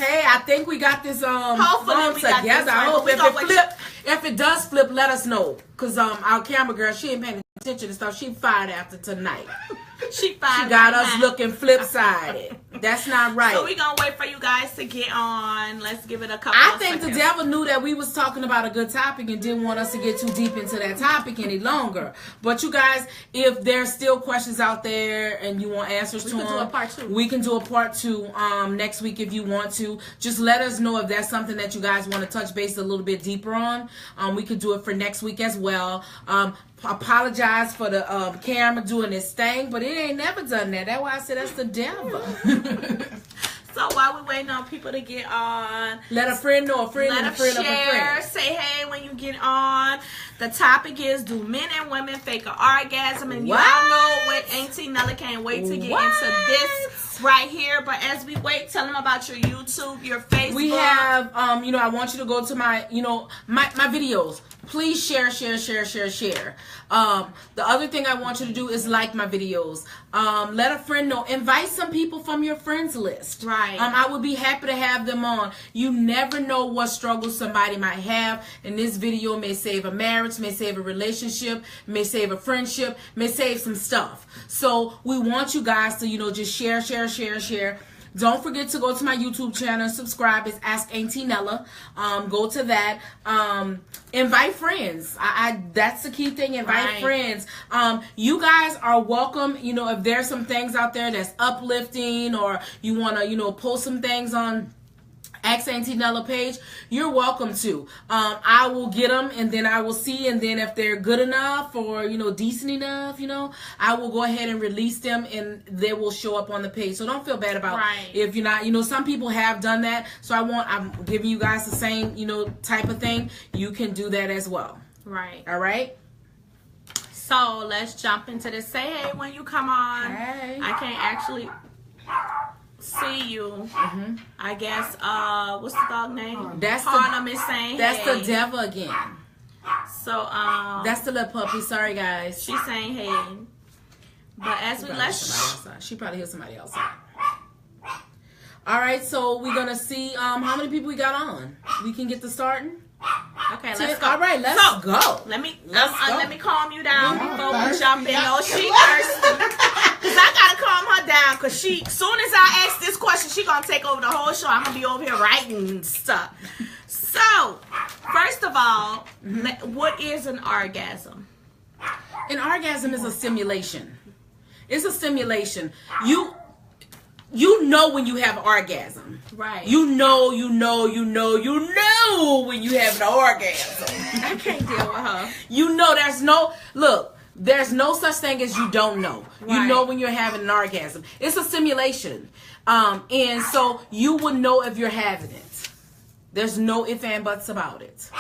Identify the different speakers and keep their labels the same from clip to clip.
Speaker 1: Hey, I think we got this
Speaker 2: Hopefully we got
Speaker 1: together.
Speaker 2: this
Speaker 1: I
Speaker 2: right,
Speaker 1: hope
Speaker 2: but
Speaker 1: if it does flip, let us know. Cause our camera girl, she ain't paying attention to stuff. She fired after tonight.
Speaker 2: She fired.
Speaker 1: She got
Speaker 2: right
Speaker 1: us
Speaker 2: now.
Speaker 1: looking flip-sided. That's not right.
Speaker 2: So we gonna wait for you guys to get on. Let's give it a couple.
Speaker 1: I
Speaker 2: of
Speaker 1: think
Speaker 2: seconds.
Speaker 1: the devil knew that we was talking about a good topic and didn't want us to get too deep into that topic any longer. But you guys, if there's still questions out there and you want answers to them,
Speaker 2: do a part 2.
Speaker 1: we can do a part 2 next week if you want to. Just let us know if that's something that you guys want to touch base a little bit deeper on. We could do it for next week as well. Apologize for the camera doing its thing, but it ain't never done that. That's why I said that's the devil.
Speaker 2: So while we waiting on people to get on,
Speaker 1: let a friend know, a friend
Speaker 2: let
Speaker 1: and a
Speaker 2: them
Speaker 1: friend of a
Speaker 2: share.
Speaker 1: friend.
Speaker 2: Say hey when you get on. The topic is, do men and women fake an orgasm? And y'all know what Auntie Nella can't wait to get into this right here. But as we wait, tell them about your YouTube, your Facebook.
Speaker 1: We have, I want you to go to my, my videos. Please share. The other thing I want you to do is like my videos. Let a friend know. Invite some people from your friends list.
Speaker 2: Right.
Speaker 1: I would be happy to have them on. You never know what struggles somebody might have. And this video may save a marriage, may save a relationship, may save a friendship, may save some stuff. So we want you guys to, just share. Don't forget to go to my YouTube channel and subscribe. It's Ask Auntie Nella. Go to that. Invite friends. That's the key thing. Invite friends. You guys are welcome. If there's some things out there that's uplifting, or you want to, post some things on Ask Auntie Nella page, you're welcome to. I will get them, and then I will see, and then if they're good enough or decent enough, I will go ahead and release them, and they will show up on the page. So don't feel bad about if you're not. Some people have done that, so I'm giving you guys the same type of thing. You can do that as well.
Speaker 2: Right.
Speaker 1: All right.
Speaker 2: So let's jump into this. Say hey when you come on.
Speaker 1: Hey.
Speaker 2: I can't actually see you. I guess what's the dog name?
Speaker 1: That's
Speaker 2: Harlem is saying
Speaker 1: that's
Speaker 2: hey.
Speaker 1: the devil again.
Speaker 2: So
Speaker 1: that's the little puppy. Sorry guys.
Speaker 2: She's saying hey. But as we
Speaker 1: she probably hears somebody outside. All right, so we're gonna see how many people we got on. We can get to starting.
Speaker 2: Okay, let's go.
Speaker 1: All right, let's go.
Speaker 2: Let me calm you down before we jump in. No, she thirsty. Cause I gotta calm her down. Cause soon as I ask this question, she gonna take over the whole show. I'm gonna be over here writing stuff. So, first of all, what is an orgasm?
Speaker 1: An orgasm is a stimulation. It's a stimulation. You know when you have orgasm. Right. You know when you have an orgasm.
Speaker 2: I can't deal with her.
Speaker 1: There's no such thing as you don't know. Right. You know when you're having an orgasm. It's a stimulation. And so you would know if you're having it. There's no ifs and buts about it.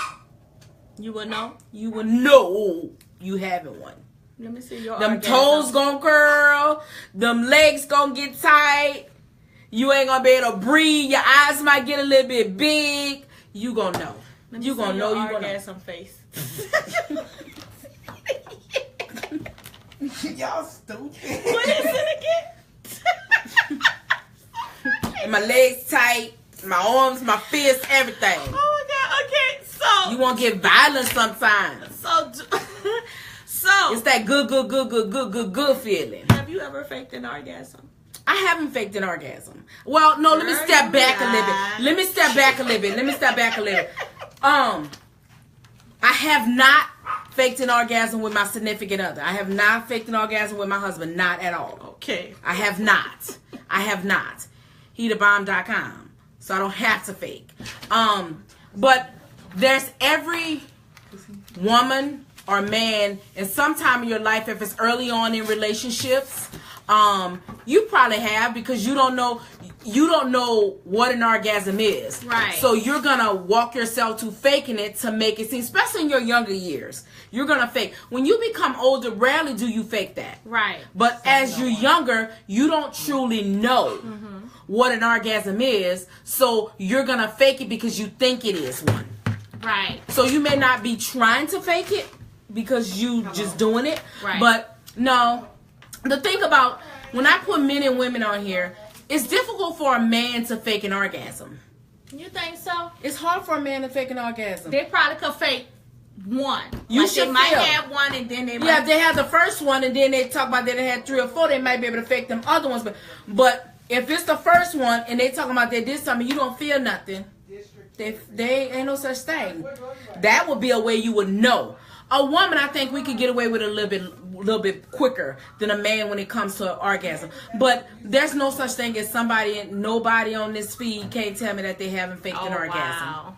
Speaker 2: You would know?
Speaker 1: You would know you having one.
Speaker 2: Let me see your
Speaker 1: Them
Speaker 2: orgasm.
Speaker 1: toes gonna curl. Them legs gonna get tight. You ain't gonna be able to breathe. Your eyes might get a little bit big. You gonna know. You gonna know. You gonna know.
Speaker 2: Some face.
Speaker 3: Y'all stupid.
Speaker 2: What is it again?
Speaker 1: My legs tight. My arms, my fists, everything.
Speaker 2: Oh my God. Okay, so
Speaker 1: you won't get violent sometimes.
Speaker 2: So
Speaker 1: it's that good feeling.
Speaker 2: Have you ever faked an orgasm?
Speaker 1: I haven't faked an orgasm. Well, no, let me step back a little bit. I have not faked an orgasm with my significant other. I have not faked an orgasm with my husband. Not at all.
Speaker 2: Okay.
Speaker 1: I have not. HeTheBomb.com. So I don't have to fake. But there's every woman or man in some time in your life, if it's early on in relationships, you probably have, because you don't know what an orgasm is. Right. So you're gonna walk yourself to faking it to make it seem, especially in your younger years. You're gonna fake. When you become older, rarely do you fake that. Right. But as you're younger, you don't truly know what an orgasm is, so you're gonna fake it because you think it is one. Right. So you may not be trying to fake it because you just doing it. Right. But no, the thing about when I put men and women on here, it's difficult for a man to fake an orgasm.
Speaker 2: You think so?
Speaker 1: It's hard for a man to fake an orgasm.
Speaker 2: They probably could fake one.
Speaker 1: You
Speaker 2: like
Speaker 1: should
Speaker 2: they might
Speaker 1: feel.
Speaker 2: have one and then they might.
Speaker 1: Yeah, if they have the first one and then they talk about that they had 3 or 4, they might be able to fake them other ones. But if it's the first one and they talking about they did something, you don't feel nothing. They ain't no such thing. That would be a way you would know. A woman, I think we could get away with a little bit quicker than a man when it comes to orgasm. But there's no such thing as nobody on this feed can't tell me that they haven't faked an orgasm.
Speaker 2: Wow.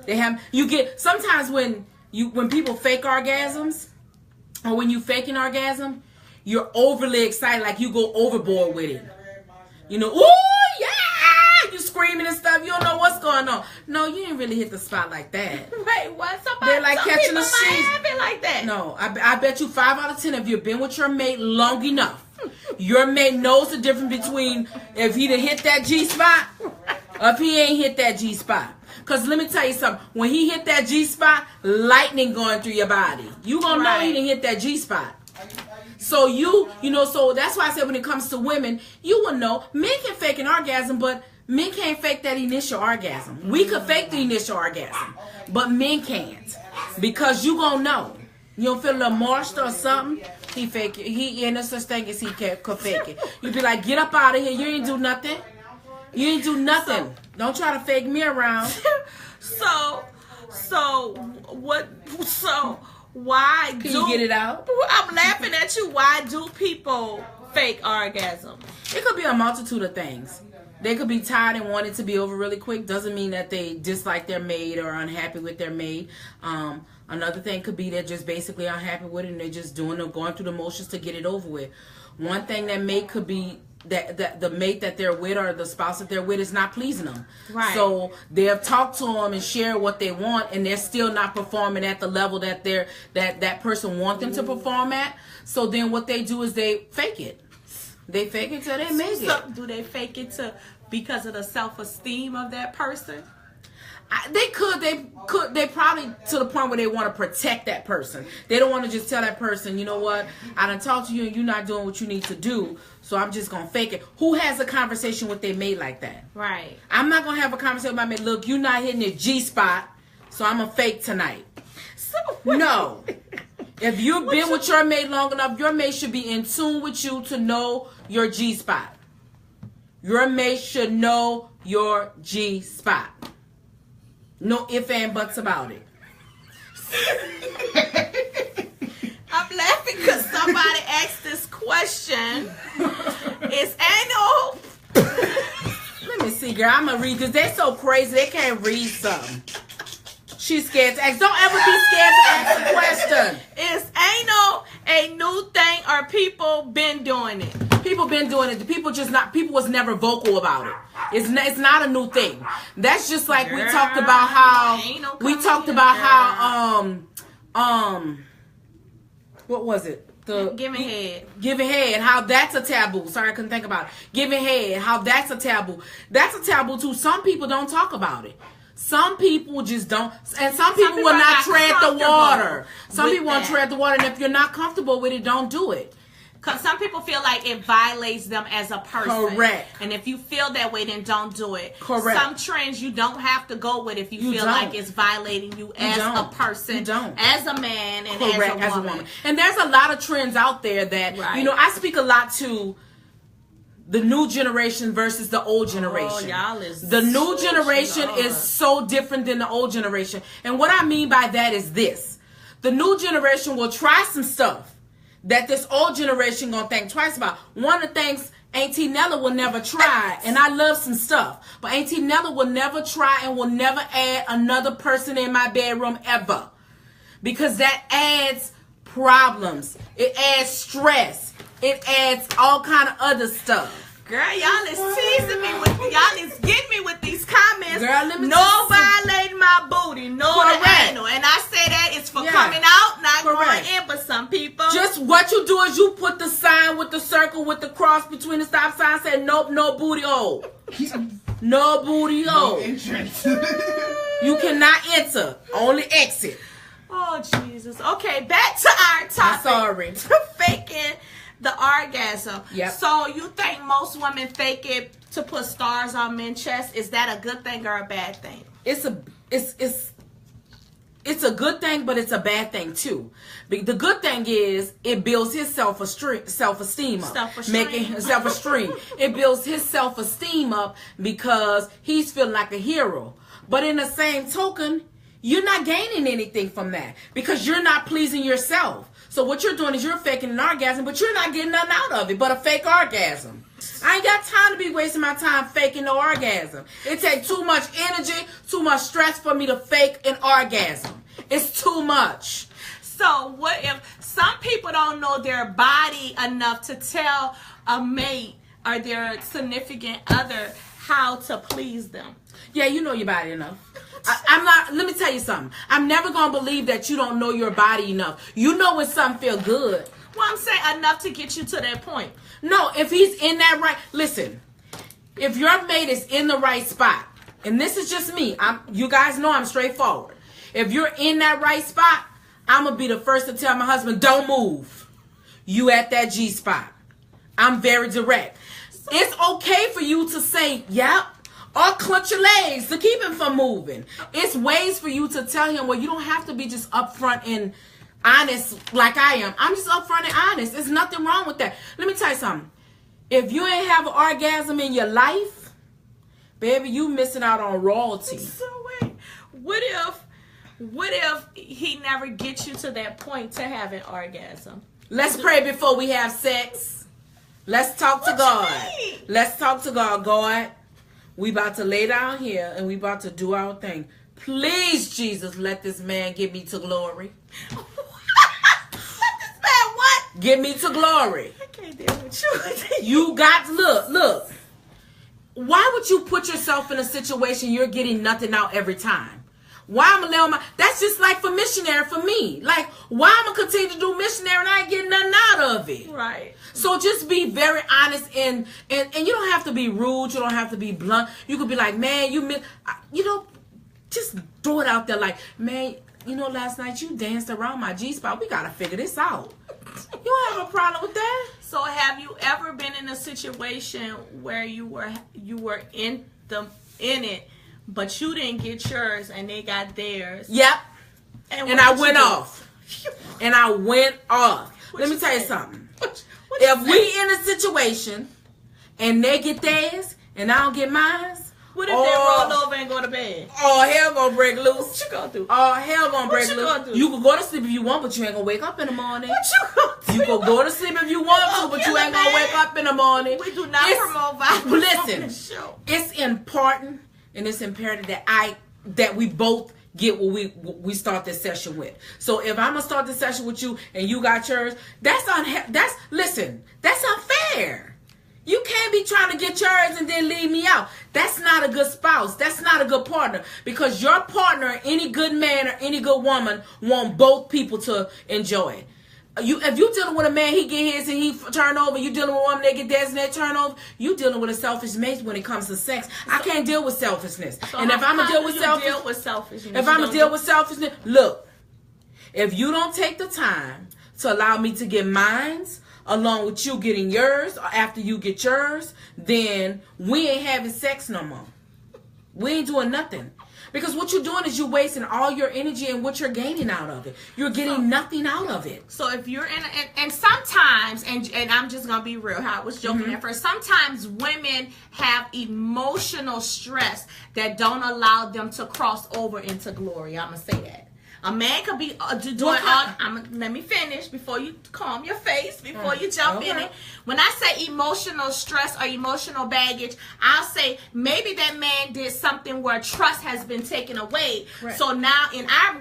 Speaker 1: They have. You get sometimes when people fake orgasms, or when you fake an orgasm, you're overly excited, like you go overboard with it. You know, ooh yeah, you screaming and stuff. You don't know what's going on. No, you didn't really hit the spot like that.
Speaker 2: Wait, what?
Speaker 1: They're like catching a
Speaker 2: sheep.
Speaker 1: sheep.
Speaker 2: Have it like that.
Speaker 1: No, I bet you 5 out of 10 if you've been with your mate long enough, your mate knows the difference between if he done hit that G spot or if he ain't hit that G spot. Because let me tell you something. When he hit that G spot, lightning going through your body. You gonna know he done hit that G spot. So you know, so that's why I said when it comes to women, you will know. Men can fake an orgasm, but men can't fake that initial orgasm. We could fake the initial orgasm, but men can't. Because you gonna know. You don't feel a little moist or something, he fake it. He ain't no such thing as he could fake it. You be like, get up out of here. You ain't do nothing. You ain't do nothing. Don't try to fake me around.
Speaker 2: Why
Speaker 1: Can you get it out?
Speaker 2: I'm laughing at you. Why do people fake orgasm?
Speaker 1: It could be a multitude of things. They could be tired and want it to be over really quick. Doesn't mean that they dislike their mate or unhappy with their mate. Another thing could be they're just basically unhappy with it and they're just going through the motions to get it over with. One thing that mate could be that the mate that they're with or the spouse that they're with is not pleasing them.
Speaker 2: Right.
Speaker 1: So they have talked to them and shared what they want, and they're still not performing at the level that that person wants them to perform at. So then what they do is they fake it. They fake it till they make it.
Speaker 2: Do they fake it because of the self-esteem of that person?
Speaker 1: They probably to the point where they want to protect that person. They don't want to just tell that person, you know what, I done talked to you and you're not doing what you need to do, so I'm just going to fake it. Who has a conversation with their mate like that?
Speaker 2: Right.
Speaker 1: I'm not going to have a conversation with my mate, look, you're not hitting the G spot, so I'm going to fake tonight. No. If you've been with your mate long enough, your mate should be in tune with you to know your G spot. Your mate should know your G spot. No ifs and buts about it.
Speaker 2: I'm laughing because somebody asked this question. Is anal...
Speaker 1: Let me see, girl. I'm going to read this. They're so crazy. They can't read something. She's scared to ask. Don't ever be scared to ask a question.
Speaker 2: Is anal a new thing or people been doing it?
Speaker 1: People been doing it. People was never vocal about it. It's not a new thing. That's just like we talked about how what was it?
Speaker 2: Giving head.
Speaker 1: Giving head, how that's a taboo. Sorry, I couldn't think about it. Giving head, how that's a taboo. That's a taboo too. Some people don't talk about it. Some people just don't, and some people will not tread the water. Some people won't tread the water, and if you're not comfortable with it, don't do it.
Speaker 2: Because some people feel like it violates them as a person.
Speaker 1: Correct.
Speaker 2: And if you feel that way, then don't do it.
Speaker 1: Correct.
Speaker 2: Some trends you don't have to go with if you feel like it's violating you as a person.
Speaker 1: You don't.
Speaker 2: As a man and
Speaker 1: as a woman. And there's a lot of trends out there that, you know, I speak a lot to the new generation versus the old generation. The new generation is so different than the old generation. And what I mean by that is this. The new generation will try some stuff that this old generation gonna think twice about. One of the things Auntie Nella will never try, and I love some stuff, but Auntie Nella will never try and will never add another person in my bedroom ever. Because that adds problems. It adds stress. It adds all kind of other stuff.
Speaker 2: Girl, y'all is teasing me with y'all is getting me with these comments.
Speaker 1: Girl, let me
Speaker 2: violating my booty, no the anal. And I say that it's for coming out, not going in, but some people
Speaker 1: just what you do is you put the sign with the circle with the cross between the stop sign saying nope, no booty hole. No booty hole. No entrance. You cannot enter, only exit.
Speaker 2: Oh Jesus. Okay, back to our topic.
Speaker 1: I'm sorry.
Speaker 2: Faking The orgasm.
Speaker 1: Yep.
Speaker 2: So you think most women fake it to put stars on men's chest? Is that a good thing or a bad thing?
Speaker 1: It's a good thing, but it's a bad thing too. The good thing is it builds his self-esteem up. Self-esteem. It builds his self-esteem up because he's feeling like a hero. But in the same token, you're not gaining anything from that because you're not pleasing yourself. So what you're doing is you're faking an orgasm, but you're not getting nothing out of it but a fake orgasm. I ain't got time to be wasting my time faking no orgasm. It takes too much energy, too much stress for me to fake an orgasm. It's too much.
Speaker 2: So what if some people don't know their body enough to tell a mate or their significant other how to please them?
Speaker 1: Yeah, you know your body enough. I'm not, let me tell you something. I'm never going to believe that you don't know your body enough. You know when something feel good.
Speaker 2: Well, I'm saying enough to get you to that point.
Speaker 1: No, if he's in that right, listen, if your mate is in the right spot, and this is just me, you guys know I'm straightforward. If you're in that right spot, I'm going to be the first to tell my husband, don't move. You at that G spot. I'm very direct. It's okay for you to say, yep, or clench your legs to keep him from moving. It's ways for you to tell him, well, you don't have to be just upfront and honest like I am. I'm just upfront and honest. There's nothing wrong with that. Let me tell you something. If you ain't have an orgasm in your life, baby, you missing out on royalty.
Speaker 2: So wait, what if he never gets you to that point to have an orgasm?
Speaker 1: Let's pray before we have sex. Let's talk to God. Let's talk to God. God, we about to lay down here and we about to do our thing. Please, Jesus, let this man get me to glory.
Speaker 2: Let this man what?
Speaker 1: Get me to glory.
Speaker 2: I can't deal with you.
Speaker 1: You got to look. Why would you put yourself in a situation you're getting nothing out every time? Why I'm gonna let that's just like for missionary for me. Like, why I'm gonna continue to do missionary and I ain't getting nothing out of it?
Speaker 2: Right.
Speaker 1: So just be very honest and you don't have to be rude. You don't have to be blunt. You could be like, man, just throw it out there like, man, last night you danced around my G-spot. We got to figure this out. You don't have a problem with that?
Speaker 2: So have you ever been in a situation where you were in it, but you didn't get yours and they got theirs?
Speaker 1: Yep. And I went off. And I went off. Let me tell you something. If we in a situation and they get theirs and I don't get mine,
Speaker 2: what if they roll over and go to bed?
Speaker 1: Oh, hell gonna break loose.
Speaker 2: What you gonna do?
Speaker 1: Oh, hell gonna break loose. You can go to sleep if you want, but you ain't gonna wake up in the morning.
Speaker 2: What you gonna do?
Speaker 1: You can go to sleep if you want to, but you ain't gonna wake up in the morning.
Speaker 2: We do not promote violence on this show.
Speaker 1: It's important and it's imperative that we both get what we start this session with. So if I'm gonna start this session with you and you got yours, that's unfair. You can't be trying to get yours and then leave me out. That's not a good spouse. That's not a good partner. Because your partner, any good man or any good woman, want both people to enjoy it. If you dealing with a man, he get his and he turn over. You dealing with a woman, they get theirs and they turn over. You dealing with a selfish mate when it comes to sex. I can't deal with selfishness.
Speaker 2: So
Speaker 1: and if I'm gonna deal with selfishness, look. If you don't take the time to allow me to get mines, along with you getting yours, or after you get yours, then we ain't having sex no more. We ain't doing nothing. Because what you're doing is you're wasting all your energy and what you're gaining out of it. You're getting nothing out of it.
Speaker 2: So if you're in, and sometimes, and I'm just going to be real, how I was joking at first, sometimes women have emotional stress that don't allow them to cross over into glory. I'm going to say that. A man could be doing let me finish before you calm your face, before you jump in it. When I say emotional stress or emotional baggage, I'll say maybe that man did something where trust has been taken away. Right. So now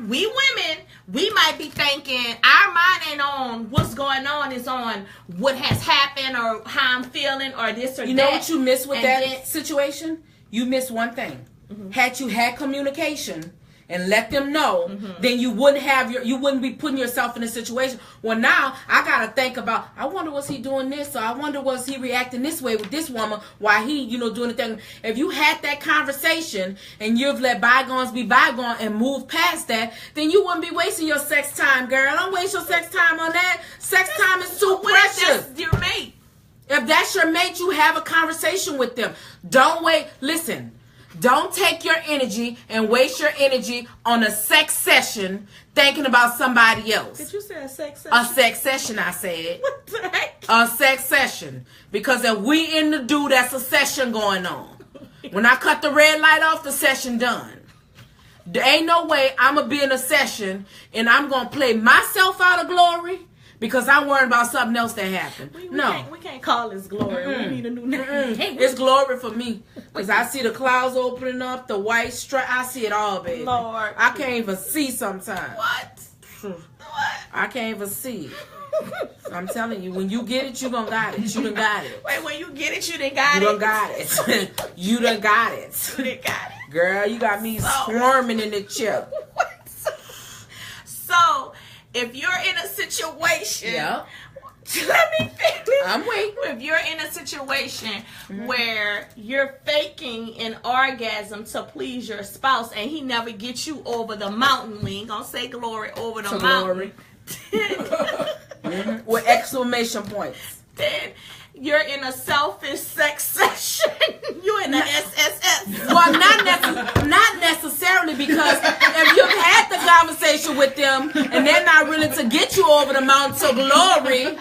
Speaker 2: we women, we might be thinking our mind ain't on what's going on, is on what has happened or how I'm feeling or this or that.
Speaker 1: You know what you miss with that situation? You miss one thing. Had you had communication, and let them know, then you wouldn't be putting yourself in a situation. Well, now I gotta think about, I wonder was he doing this, or I wonder was he reacting this way with this woman while he, doing the thing. If you had that conversation and you've let bygones be bygones and move past that, then you wouldn't be wasting your sex time, girl. Don't waste your sex time on that. Sex time is too precious.
Speaker 2: That's your mate.
Speaker 1: If that's your mate, you have a conversation with them. Don't wait. Listen. Don't take your energy and waste your energy on a sex session thinking about somebody else.
Speaker 2: Did you say a sex session?
Speaker 1: A sex session, I said.
Speaker 2: What the heck?
Speaker 1: A sex session. Because if we in the do, that's a session going on. When I cut the red light off, the session done. There ain't no way I'm going to be in a session and I'm going to play myself out of glory because I'm worried about something else that happened.
Speaker 2: We can't call this glory. We need a new name.
Speaker 1: It's glory for me. Because I see the clouds opening up, the white stripe. I see it all, baby.
Speaker 2: Lord.
Speaker 1: I can't even see sometimes.
Speaker 2: What?
Speaker 1: I can't even see it. I'm telling you, when you get it, you done got it. You done got it.
Speaker 2: Wait, when you get it, you done got it?
Speaker 1: You done got it. You done got it.
Speaker 2: You done got it.
Speaker 1: Girl, you got me squirming in the chair.
Speaker 2: So, if you're in a situation...
Speaker 1: Yeah.
Speaker 2: Let me finish.
Speaker 1: I'm waiting.
Speaker 2: If you're in a situation where you're faking an orgasm to please your spouse and he never gets you over the mountain, we ain't gonna say glory, over the mountain.
Speaker 1: With exclamation points.
Speaker 2: Then you're in a selfish sex session. You're in the SSS.
Speaker 1: Well, not necessarily, because if you've had the conversation with them and they're not willing to get you over the mountain to glory,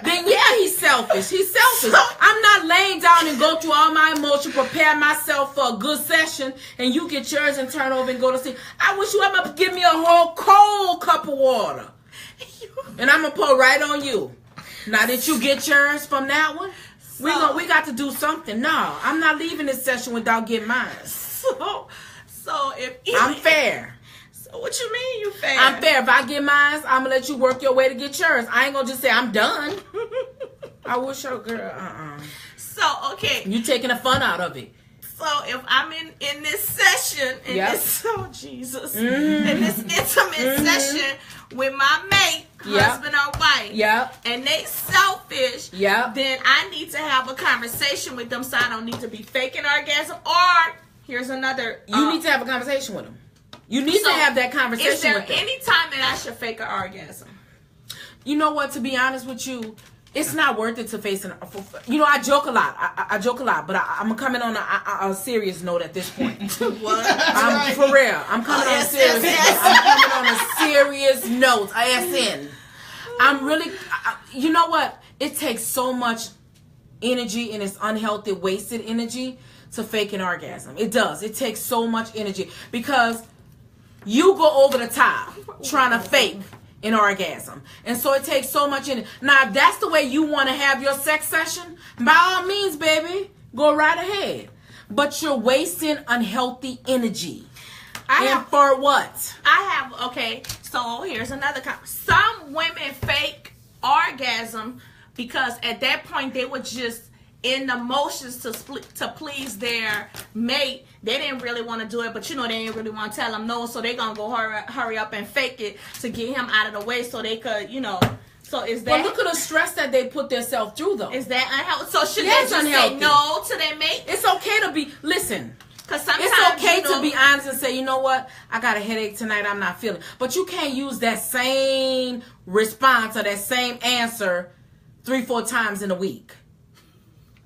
Speaker 1: then yeah, he's selfish. He's selfish. I'm not laying down and go through all my emotion, prepare myself for a good session, and you get yours and turn over and go to sleep. I wish you would give me a whole cold cup of water, and I'm gonna pour right on you. Now that you get yours from that one, we got to do something. No, I'm not leaving this session without getting mine.
Speaker 2: So if
Speaker 1: I'm fair.
Speaker 2: So what you mean you fair?
Speaker 1: I'm fair. If I get mine, I'm gonna let you work your way to get yours. I ain't gonna just say I'm done. I wish your girl.
Speaker 2: So okay,
Speaker 1: you taking the fun out of it.
Speaker 2: So if I'm in this session, in this in this intimate session with my mate, husband or wife, and they selfish, then I need to have a conversation with them, so I don't need to be faking orgasm. Or here's another:
Speaker 1: you need to have a conversation with them. You need to have that conversation with them.
Speaker 2: Is there any time that I should fake an orgasm?
Speaker 1: You know what? To be honest with you, it's not worth it to face an. I joke a lot. I joke a lot, but I'm coming on a serious note at this point.
Speaker 2: What?
Speaker 1: I'm for real. I'm coming on a serious. I'm coming on a serious note. ISN. I'm really. You know what? It takes so much energy, and it's unhealthy, wasted energy to fake an orgasm. It does. It takes so much energy because you go over the top trying to fake an orgasm, and so it takes so much energy. Now, if that's the way you want to have your sex session, by all means, baby, go right ahead. But you're wasting unhealthy energy. For what?
Speaker 2: So here's another comment. Some women fake orgasm because at that point they were just in the motions to please their mate. They didn't really want to do it, but they didn't really want to tell him no, so they gonna go hurry up and fake it to get him out of the way so they could, So is that?
Speaker 1: Well, look at the stress that they put themselves through, though.
Speaker 2: Is that unhealthy? So should they just say no to their mate?
Speaker 1: It's okay to be. Listen.
Speaker 2: Because sometimes
Speaker 1: it's okay to be honest and say, you know what, I got a headache tonight, I'm not feeling. But you can't use that same response or that same answer 3-4 times in a week.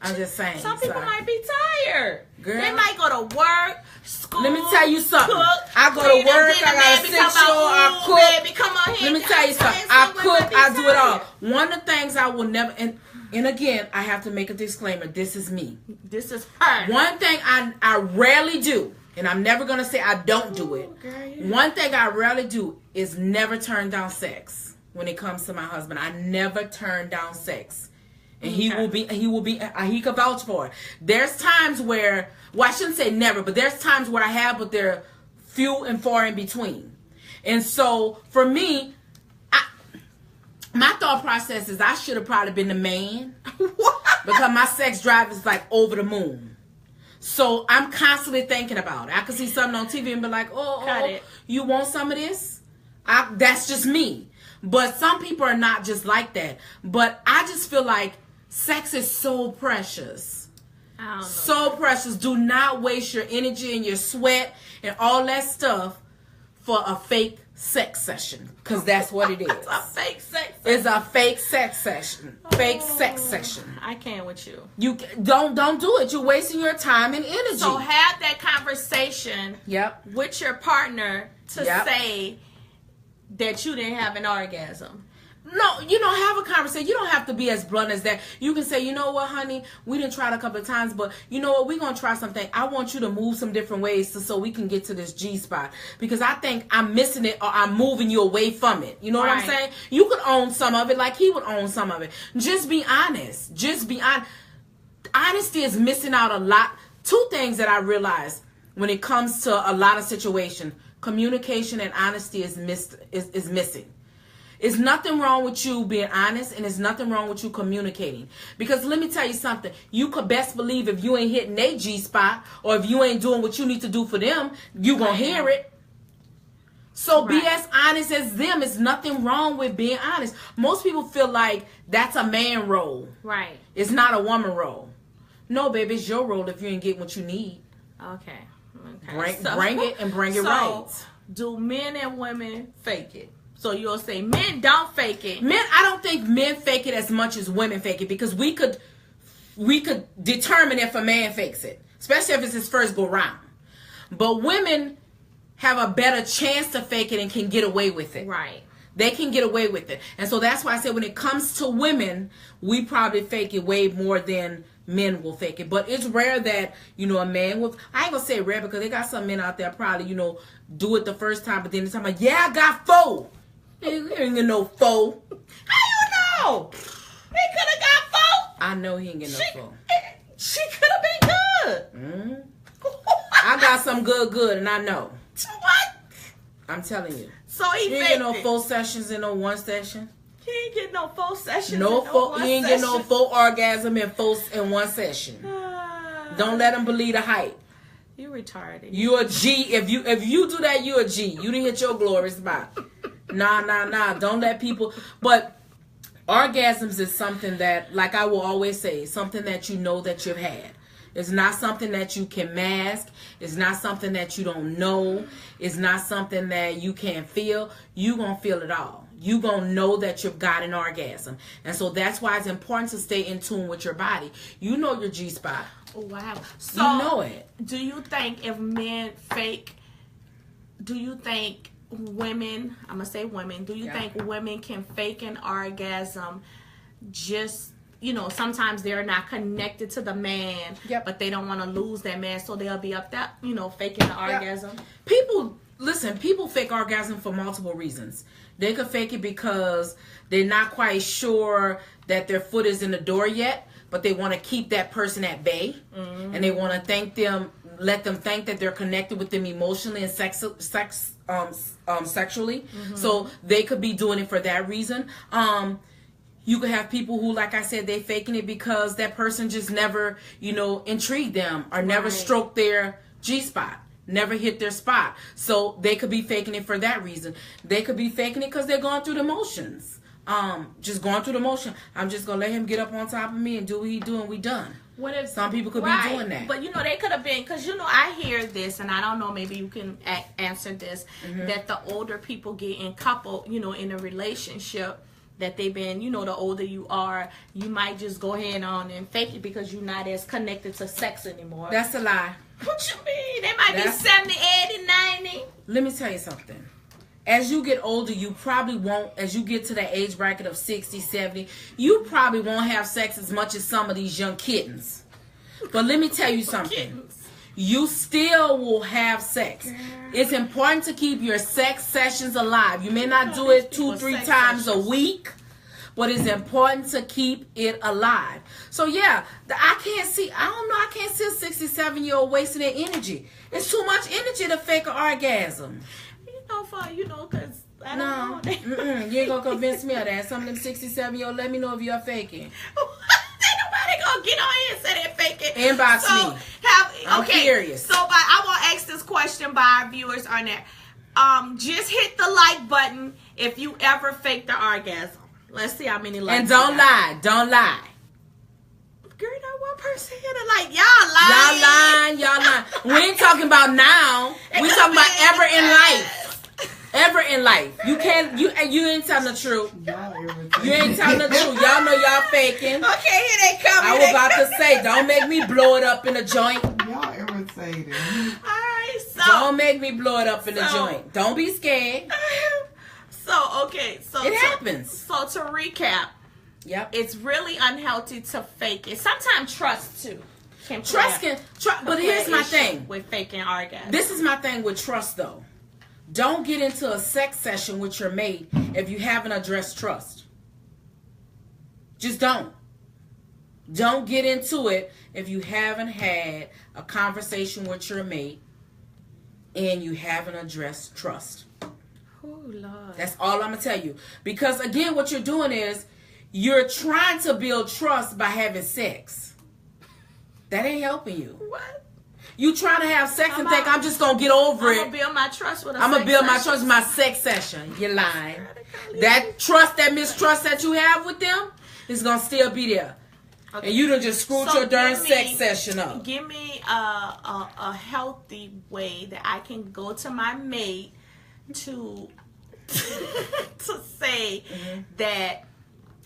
Speaker 1: I'm just saying.
Speaker 2: Some people might be tired.
Speaker 1: Girl.
Speaker 2: They might go to work, school.
Speaker 1: Let me tell you something.
Speaker 2: Cook,
Speaker 1: I go to work, I got a 6-year-old, I cook.
Speaker 2: Baby, come on here.
Speaker 1: Let me tell you something. I cook, I do it all. One of the things I will never, and again, I have to make a disclaimer. This is me.
Speaker 2: This is her.
Speaker 1: One thing I rarely do, and I'm never going to say I don't do it. One thing I rarely do is never turn down sex when it comes to my husband. I never turn down sex. And he could vouch for it. There's times where, I shouldn't say never, but there's times where I have, but they're few and far in between. And so for me, my thought process is I should have probably been the man because my sex drive is like over the moon. So I'm constantly thinking about it. I could see something on TV and be like, oh, you want some of this? That's just me. But some people are not just like that. But I just feel like sex is so precious.
Speaker 2: I don't know.
Speaker 1: So precious. Do not waste your energy and your sweat and all that stuff for a fake sex session. Because that's what it is.
Speaker 2: It's a fake sex session.
Speaker 1: It's a fake sex session. Fake sex session.
Speaker 2: I can't with you.
Speaker 1: You don't do it. You're wasting your time and energy.
Speaker 2: So have that conversation with your partner to say that you didn't have an orgasm.
Speaker 1: No, you don't have a conversation. You don't have to be as blunt as that. You can say, you know what, honey, we done tried a couple of times, but you know what, we're going to try something. I want you to move some different ways so we can get to this G spot. Because I think I'm missing it or I'm moving you away from it. You know what I'm saying? You could own some of it like he would own some of it. Just be honest. Just be honest. Honesty is missing out a lot. Two things that I realized when it comes to a lot of situations. Communication and honesty is missing. It's nothing wrong with you being honest, and there's nothing wrong with you communicating. Because let me tell you something. You could best believe if you ain't hitting their G-spot or if you ain't doing what you need to do for them, you going to hear it. So be as honest as them. There's nothing wrong with being honest. Most people feel like that's a man role.
Speaker 2: Right.
Speaker 1: It's not a woman role. No, baby, it's your role if you ain't getting what you need.
Speaker 2: Okay.
Speaker 1: Bring it and bring it right.
Speaker 2: Do men and women fake it? So you'll say men don't fake it.
Speaker 1: Men, I don't think men fake it as much as women fake it, because we could determine if a man fakes it, especially if it's his first go round. But women have a better chance to fake it and can get away with it.
Speaker 2: Right.
Speaker 1: They can get away with it. And so that's why I said when it comes to women, we probably fake it way more than men will fake it. But it's rare that, a man will. I ain't going to say rare, because they got some men out there probably, do it the first time, but then they're talking about, yeah, I got 4. You ain't get no 4.
Speaker 2: How you know? He could have got 4.
Speaker 1: I know he ain't get no 4.
Speaker 2: She could have been good.
Speaker 1: I got some good, and I know.
Speaker 2: What?
Speaker 1: I'm telling you.
Speaker 2: So he
Speaker 1: ain't get no 4 sessions in no 1 session.
Speaker 2: He ain't get no 4 sessions.
Speaker 1: No 4. He ain't get no 4 orgasm in 1 session. Don't let him believe the hype.
Speaker 2: You retarded.
Speaker 1: You a G. If you do that, you a G. You didn't hit your glory spot. Nah. Don't let people. But orgasms is something that, like I will always say, something that you know that you've had. It's not something that you can mask. It's not something that you don't know. It's not something that you can't feel. You gonna feel it all. You gonna know that you've got an orgasm. And so that's why it's important to stay in tune with your body. You know your G-spot.
Speaker 2: Oh, wow. So
Speaker 1: you know it.
Speaker 2: Do you think if men fake, do you think women, I'm going to say women, do you think women can fake an orgasm just, sometimes they're not connected to the man, but they don't want to lose that man, so they'll be up there, faking the orgasm?
Speaker 1: People fake orgasm for multiple reasons. They could fake it because they're not quite sure that their foot is in the door yet, but they want to keep that person at bay, and they want to let them think that they're connected with them emotionally and sexually. So they could be doing it for that reason. You could have people who, like I said, they faking it because that person just never, intrigued them or never stroked their G-spot. Never hit their spot. So they could be faking it for that reason. They could be faking it because they're going through the motions. Just going through the motion. I'm just going to let him get up on top of me and do what he do and we done.
Speaker 2: What if
Speaker 1: some people could be doing that?
Speaker 2: But, they could have been, because, I hear this, and I don't know, maybe you can answer this, that the older people get in couple, in a relationship, that they've been, the older you are, you might just go ahead on and fake it because you're not as connected to sex anymore.
Speaker 1: That's a lie.
Speaker 2: What you mean? They might be 70, 80, 90.
Speaker 1: Let me tell you something. As you get older, you probably won't, as you get to that age bracket of 60, 70, you probably won't have sex as much as some of these young kittens. But let me tell you something. You still will have sex. It's important to keep your sex sessions alive. You may not do it 2-3 times a week, but it's important to keep it alive. So yeah, I can't see a 67-year-old wasting their energy. It's too much energy to fake an orgasm.
Speaker 2: Because I don't know.
Speaker 1: You ain't gonna convince me of that. Some of them 67-year-olds, let me know if you're faking.
Speaker 2: Ain't nobody gonna get on here and say they're faking.
Speaker 1: Inbox me. I'm curious.
Speaker 2: So, I want to ask this question by our viewers on there. Just hit the like button if you ever faked the orgasm. Let's see how many likes.
Speaker 1: And don't lie. Don't lie.
Speaker 2: Girl, not one person hit it. Like, y'all lying.
Speaker 1: Y'all lying. We ain't talking about now. We talking about ever in life. Ever in life. You ain't telling the truth. You ain't telling the truth. Y'all know y'all faking.
Speaker 2: Okay, here they come.
Speaker 1: I was about to say, don't make me blow it up in a joint.
Speaker 3: Y'all irritated.
Speaker 2: Alright, so
Speaker 1: Don't make me blow it up in a joint. Don't be scared.
Speaker 2: So
Speaker 1: It happens.
Speaker 2: So to recap,
Speaker 1: Yep.
Speaker 2: it's really unhealthy to fake it. Sometimes trust too.
Speaker 1: But here's my thing.
Speaker 2: With faking orgasm.
Speaker 1: This is my thing with trust, though. Don't get into a sex session with your mate if you haven't addressed trust. Just don't. Don't get into it if you haven't had a conversation with your mate and you haven't addressed trust.
Speaker 2: Oh, Lord.
Speaker 1: That's all I'm going to tell you. Because, again, what you're doing is you're trying to build trust by having sex. That ain't helping you.
Speaker 2: What?
Speaker 1: You trying to have sex and think I'm just going to get over it.
Speaker 2: I'm going to build my trust with a
Speaker 1: I'm
Speaker 2: sex
Speaker 1: going to build my
Speaker 2: session.
Speaker 1: trust with my sex session. You're lying. That trust, that mistrust that you have with them is going to still be there. Okay. And you done just screwed your darn sex session up.
Speaker 2: Give me a healthy way that I can go to my mate to to say that,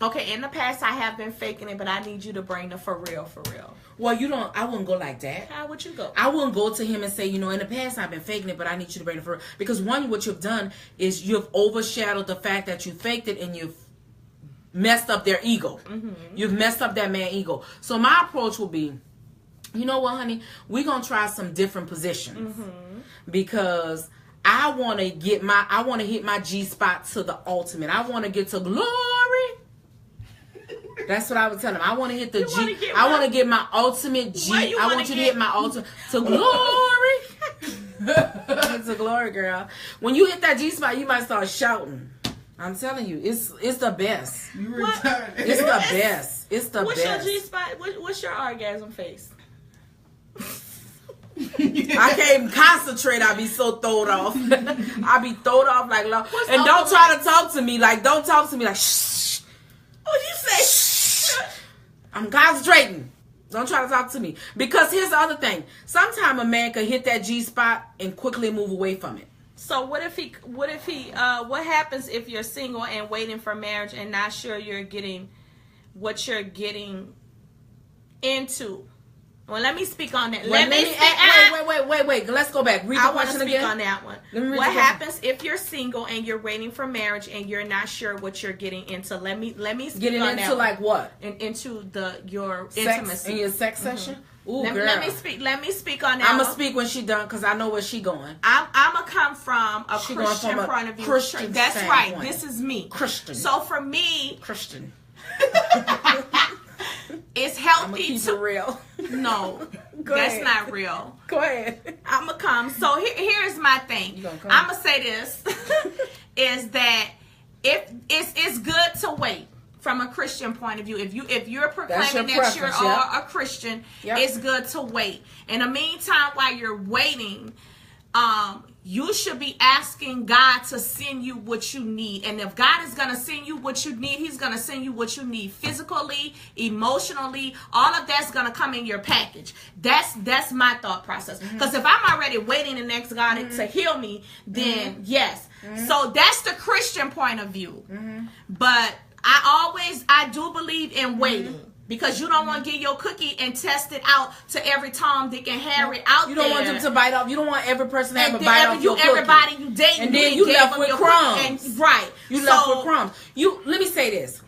Speaker 2: okay, in the past I have been faking it, but I need you to bring the for real, for real.
Speaker 1: Well, I wouldn't go like that.
Speaker 2: How would you go?
Speaker 1: I wouldn't go to him and say, in the past I've been faking it, but I need you to bring it for real. Because one, what you've done is you've overshadowed the fact that you faked it and you've messed up their ego. You've messed up that man's ego. So my approach will be, you know what, honey? We're going to try some different positions. Because I want to hit my G-spot to the ultimate. I want to get to glory. That's what I would tell him. I want to hit the G. I want to get my ultimate G. I want you to hit my ultimate to glory. To glory, girl. When you hit that G-spot, you might start shouting. I'm telling you, it's the best.
Speaker 3: You retarded.
Speaker 1: It's the best. It's the
Speaker 2: What's
Speaker 1: best.
Speaker 2: your G-spot? What's your orgasm face?
Speaker 1: I can't even concentrate. I be so throwed off. I be throwed off like love. And don't try to talk to me like. Don't talk to me like. Shh.
Speaker 2: What you say?
Speaker 1: Shh. I'm concentrating. Don't try to talk to me because here's the other thing. Sometimes a man could hit that G-spot and quickly move away from it.
Speaker 2: So what happens if you're single and waiting for marriage and not sure you're getting what you're getting into? Well, let me speak on that.
Speaker 1: Wait. Let's go back. Read the question again.
Speaker 2: I want to speak on that one. What happens if you're single and you're waiting for marriage and you're not sure what you're getting into? Let me speak
Speaker 1: getting
Speaker 2: on
Speaker 1: into
Speaker 2: that
Speaker 1: like what?
Speaker 2: Into your
Speaker 1: sex,
Speaker 2: intimacy
Speaker 1: in your sex session. Ooh, girl.
Speaker 2: Let me speak on that.
Speaker 1: I'm gonna speak when she done because I know where she going.
Speaker 2: I'm gonna come from a Christian point of view.
Speaker 1: Christian
Speaker 2: That's
Speaker 1: standpoint.
Speaker 2: right. This is me.
Speaker 1: Christian.
Speaker 2: So for me,
Speaker 1: Christian.
Speaker 2: It's healthy
Speaker 1: I'm keep
Speaker 2: to
Speaker 1: it real.
Speaker 2: No,
Speaker 1: Go
Speaker 2: that's
Speaker 1: ahead.
Speaker 2: not real.
Speaker 1: Go ahead.
Speaker 2: I'm gonna come. So here's my thing. I'm gonna say this is that if it's good to wait from a Christian point of view. If you're proclaiming that you're a Christian, it's good to wait. In the meantime, while you're waiting, you should be asking God to send you what you need. And if God is going to send you what you need, he's going to send you what you need physically, emotionally. All of that's going to come in your package. That's my thought process. Because if I'm already waiting and ask God to heal me, then yes. So that's the Christian point of view. But I do believe in waiting. Because you don't want to get your cookie and test it out to every Tom, Dick, and Harry out there.
Speaker 1: You don't want them to bite off. You don't want every person to have a bite off your cookie.
Speaker 2: Everybody you date,
Speaker 1: and then you left with crumbs. You left with crumbs. Let me say this.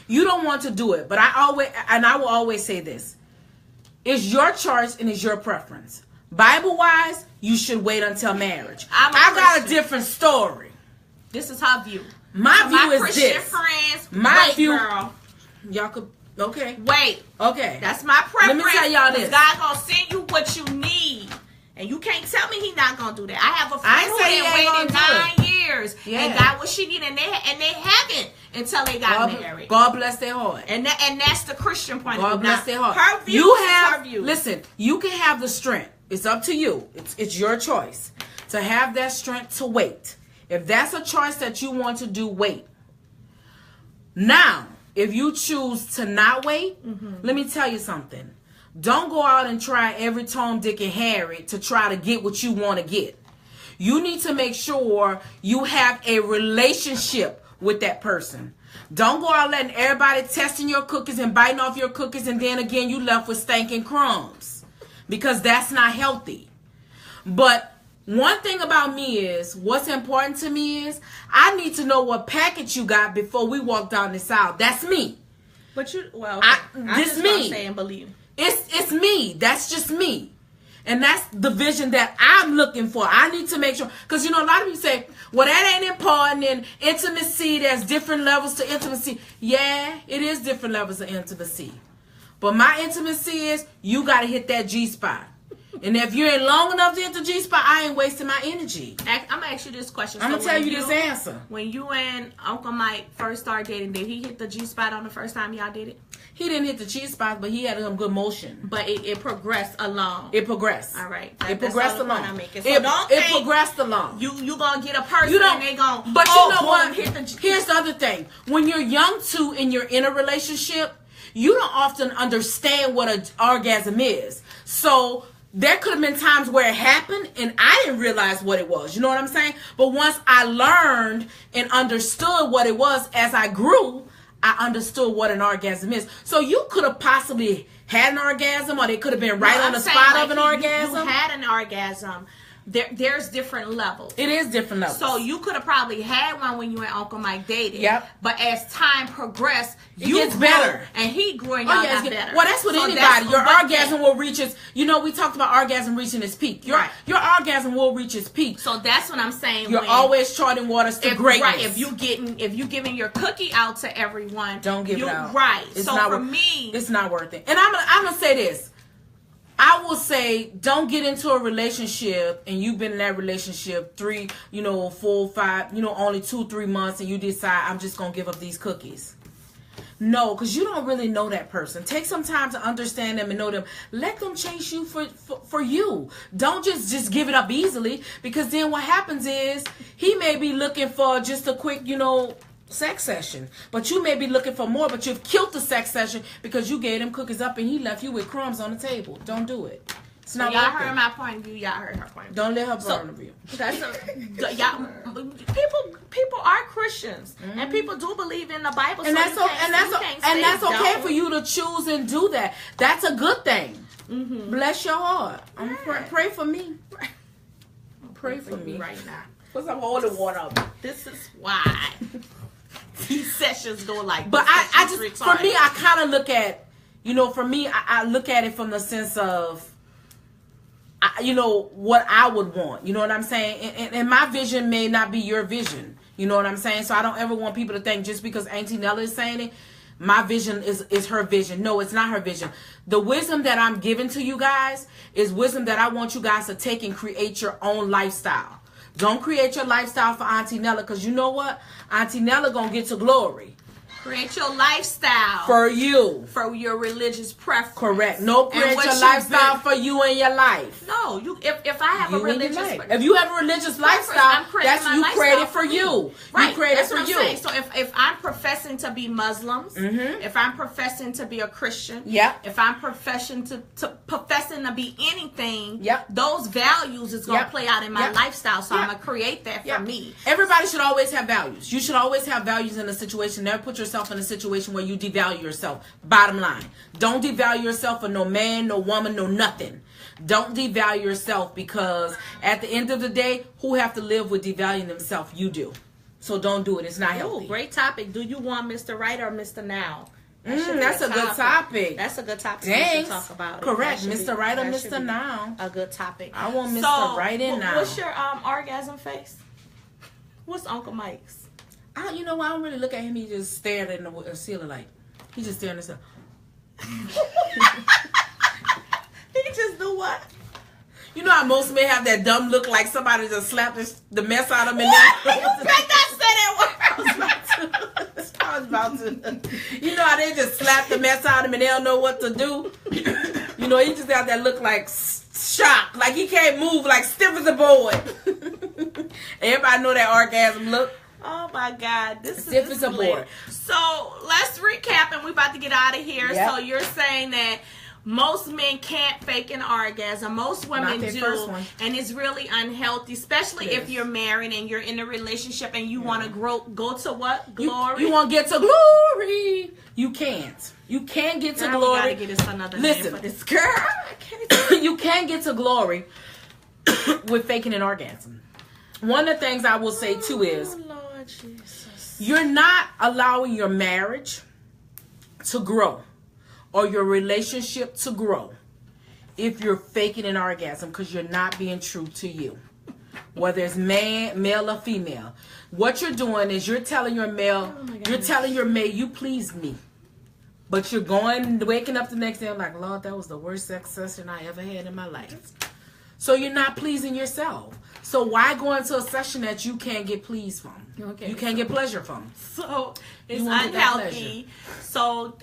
Speaker 1: You don't want to do it, but I will always say this. It's your choice and it's your preference. Bible-wise, you should wait until marriage. I got a different story.
Speaker 2: This is her view.
Speaker 1: My view is
Speaker 2: Christian
Speaker 1: this.
Speaker 2: Friends,
Speaker 1: my view.
Speaker 2: Girl.
Speaker 1: Y'all could. Okay.
Speaker 2: Wait.
Speaker 1: Okay.
Speaker 2: That's my preference.
Speaker 1: Let me tell y'all this.
Speaker 2: God gonna send you what you need. And you can't tell me he's not gonna do that. I have a friend who been waiting 9 years and got what she needed, and they haven't until they got married.
Speaker 1: God bless their heart.
Speaker 2: And that's the Christian point of view.
Speaker 1: God bless their heart.
Speaker 2: Her view is her view.
Speaker 1: Listen, you can have the strength. It's up to you. It's your choice to have that strength to wait. If that's a choice that you want to do, wait. Now, if you choose to not wait, let me tell you something. Don't go out and try every Tom, Dick, and Harry to try to get what you want to get. You need to make sure you have a relationship with that person. Don't go out letting everybody testing your cookies and biting off your cookies, and then again you left with stinking crumbs, because that's not healthy. But one thing about me is, what's important to me is, I need to know what package you got before we walk down this aisle. That's me.
Speaker 2: But you, well,
Speaker 1: this me.
Speaker 2: Say and believe.
Speaker 1: It's me. That's just me. And that's the vision that I'm looking for. I need to make sure, because you know, a lot of people say, well, that ain't important. And intimacy, there's different levels to intimacy. Yeah, it is different levels of intimacy. But my intimacy is, you got to hit that G-spot. And if you ain't long enough to hit the G-spot, I ain't wasting my energy.
Speaker 2: I'm going to ask you this question.
Speaker 1: I'm going to tell you this answer.
Speaker 2: When you and Uncle Mike first started dating, did he hit the G-spot on the first time y'all did it?
Speaker 1: He didn't hit the G-spot, but he had some good motion.
Speaker 2: But it progressed along.
Speaker 1: It progressed.
Speaker 2: All right.
Speaker 1: It progressed along.
Speaker 2: It
Speaker 1: progressed along.
Speaker 2: You going to get a person and they going to,
Speaker 1: but you know what?
Speaker 2: Hit the
Speaker 1: Here's the other thing. When you're young, too, and you're in a relationship, you don't often understand what an orgasm is. So there could have been times where it happened and I didn't realize what it was. You know what I'm saying? But once I learned and understood what it was as I grew, I understood what an orgasm is. So you could have possibly had an orgasm, or they could have been right on the spot of an orgasm.
Speaker 2: You had an orgasm. There's different levels.
Speaker 1: It is different levels.
Speaker 2: So you could have probably had one when you and Uncle Mike dated.
Speaker 1: Yep.
Speaker 2: But as time progressed,
Speaker 1: you get better,
Speaker 2: and he grew and y'all got better.
Speaker 1: Well, that's with anybody. Your orgasm will reach its. You know, we talked about orgasm reaching its peak. Your orgasm will reach its peak.
Speaker 2: So that's what I'm saying.
Speaker 1: You're always charting waters to greatness.
Speaker 2: Right. If you giving your cookie out to everyone,
Speaker 1: don't give it out.
Speaker 2: Right.
Speaker 1: It's
Speaker 2: so
Speaker 1: not
Speaker 2: for me,
Speaker 1: it's not worth it. And I'm gonna say this. I will say, don't get into a relationship and you've been in that relationship 3, 4, 5, only 2-3 months, and you decide, I'm just going to give up these cookies. No, because you don't really know that person. Take some time to understand them and know them. Let them chase you for you. Don't just give it up easily, because then what happens is he may be looking for just a quick, sex session, but you may be looking for more, but you've killed the sex session because you gave him cookies up and he left you with crumbs on the table. Don't do it. It's not.
Speaker 2: Y'all heard my point of view. Y'all heard her point of view.
Speaker 1: Don't let her point of view.
Speaker 2: People are Christians, and people do believe in the Bible,
Speaker 1: and that's okay for you to choose and do that. That's a good thing. Mm-hmm. Bless your heart. Pray for me. Pray for me
Speaker 2: right now.
Speaker 1: Because I'm holding water up.
Speaker 2: This is why these sessions go like.
Speaker 1: But I just, for me, I kind of look at, for me, I look at it from the sense of, what I would want. You know what I'm saying? And my vision may not be your vision. You know what I'm saying? So I don't ever want people to think just because Auntie Nella is saying it, my vision is her vision. No, it's not her vision. The wisdom that I'm giving to you guys is wisdom that I want you guys to take and create your own lifestyle. Don't create your lifestyle for Auntie Nella, because you know what? Auntie Nella gonna get to glory.
Speaker 2: Create your lifestyle
Speaker 1: for you,
Speaker 2: for your religious preference.
Speaker 1: Correct. No, create your lifestyle for you and your life.
Speaker 2: No, if I have a religious,
Speaker 1: if you have a religious lifestyle, that's you created for you.
Speaker 2: Right.
Speaker 1: You created
Speaker 2: that's
Speaker 1: for
Speaker 2: what I'm
Speaker 1: you.
Speaker 2: Saying. So if I'm professing to be Muslims, if I'm professing to be a Christian, if I'm professing to be anything, those values is gonna play out in my lifestyle. So I'm gonna create that for me.
Speaker 1: Everybody should always have values. You should always have values in a situation. Never put yourself in a situation where you devalue yourself. Bottom line, don't devalue yourself for no man, no woman, no nothing. Don't devalue yourself, because at the end of the day, who have to live with devaluing themselves? You do. So don't do it. It's not healthy.
Speaker 2: Great topic. Do you want Mr. Right or Mr. Now?
Speaker 1: That's a good topic.
Speaker 2: That's a good topic.
Speaker 1: Thanks.
Speaker 2: To talk about.
Speaker 1: Correct. Mr. Right or Mr. Now?
Speaker 2: A good topic.
Speaker 1: I want Mr. Right in now.
Speaker 2: What's your orgasm face? What's Uncle Mike's?
Speaker 1: I don't really look at him. He just stared at the ceiling like, he just staring at himself.
Speaker 2: He just do what?
Speaker 1: You know how most men have that dumb look like somebody just slapped the mess out of him.
Speaker 2: You better not say that word.
Speaker 1: I was about to. You know how they just slap the mess out of him and they don't know what to do? He just got that look like, shocked, like he can't move, like stiff as a board. Everybody know that orgasm look.
Speaker 2: Oh my God, this
Speaker 1: Stiff
Speaker 2: is
Speaker 1: as a board.
Speaker 2: So let's recap, and we're about to get out of here.
Speaker 1: Yep.
Speaker 2: So you're saying that most men can't fake an orgasm. Most women
Speaker 1: Not
Speaker 2: do,
Speaker 1: their first one.
Speaker 2: and it's really unhealthy, especially if you're married and you're in a relationship and you want to go to what? Glory.
Speaker 1: You want to get to glory. You can't. You can't get to
Speaker 2: Girl,
Speaker 1: glory.
Speaker 2: We gotta get us another
Speaker 1: Listen.
Speaker 2: name for this girl. I can't.
Speaker 1: You can't get to glory with faking an orgasm. One of the things I will say too is,
Speaker 2: Lord Jesus.
Speaker 1: you're not allowing your marriage to grow or your relationship to grow if you're faking an orgasm, because you're not being true to you. Whether it's male or female. What you're doing is you're telling your mate, you pleased me. But you're waking up the next day, I'm like, Lord, that was the worst sex session I ever had in my life. So you're not pleasing yourself. So why go into a session that you can't get pleased from?
Speaker 2: Okay.
Speaker 1: You can't get pleasure from.
Speaker 2: So it's
Speaker 1: You won't get that
Speaker 2: unhealthy. So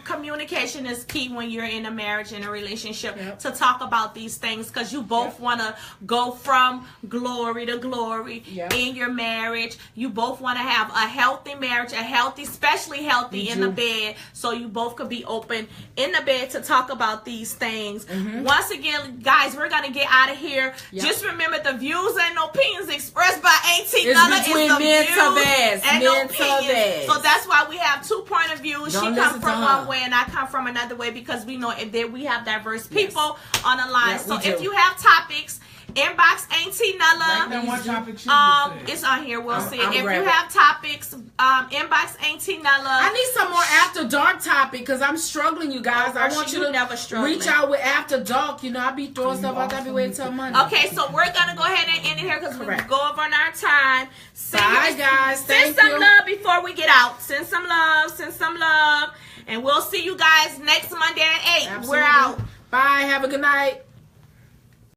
Speaker 2: communication is key when you're in a marriage and a relationship.
Speaker 1: Yep.
Speaker 2: To talk about these things, because you both want to go from glory to glory.
Speaker 1: Yep.
Speaker 2: In your marriage. You both want to have a healthy marriage, especially healthy
Speaker 1: You
Speaker 2: in
Speaker 1: do.
Speaker 2: the bed, so you both could be open in the bed to talk about these things.
Speaker 1: Mm-hmm.
Speaker 2: Once again, guys, we're gonna get out of here.
Speaker 1: Yep.
Speaker 2: Just remember, the views and opinions expressed by Auntie
Speaker 1: It's
Speaker 2: Nella
Speaker 1: between
Speaker 2: is the
Speaker 1: men to
Speaker 2: views
Speaker 1: vets,
Speaker 2: and
Speaker 1: men to
Speaker 2: opinions.
Speaker 1: vets.
Speaker 2: So that's why we have 2 point of views.
Speaker 1: Don't
Speaker 2: She
Speaker 1: listen
Speaker 2: come
Speaker 1: to
Speaker 2: from
Speaker 1: her.
Speaker 2: one way and I come from another way, because we know we have diverse people on the line.
Speaker 1: Yeah,
Speaker 2: so
Speaker 1: we
Speaker 2: if
Speaker 1: do.
Speaker 2: you have topics, inbox Auntie
Speaker 3: Right
Speaker 2: Nella.
Speaker 3: now, what topic she just said?
Speaker 2: It's on here. We'll see it.
Speaker 1: I'm
Speaker 2: If you
Speaker 1: grabbing.
Speaker 2: have topics, inbox Auntie Nella.
Speaker 1: I need some more after dark topic because I'm struggling, you guys. I want you to
Speaker 2: never struggling.
Speaker 1: reach out with after dark. You know, I be throwing stuff out there. I be waiting till Monday.
Speaker 2: Okay, so we're gonna go ahead and end it here because we
Speaker 1: Correct.
Speaker 2: go over on our time.
Speaker 1: Bye, guys.
Speaker 2: Send
Speaker 1: Thank
Speaker 2: some
Speaker 1: you.
Speaker 2: love before we get out. Send some love, and we'll see you guys next Monday at 8.
Speaker 1: Absolutely.
Speaker 2: We're out.
Speaker 1: Bye. Have a good night.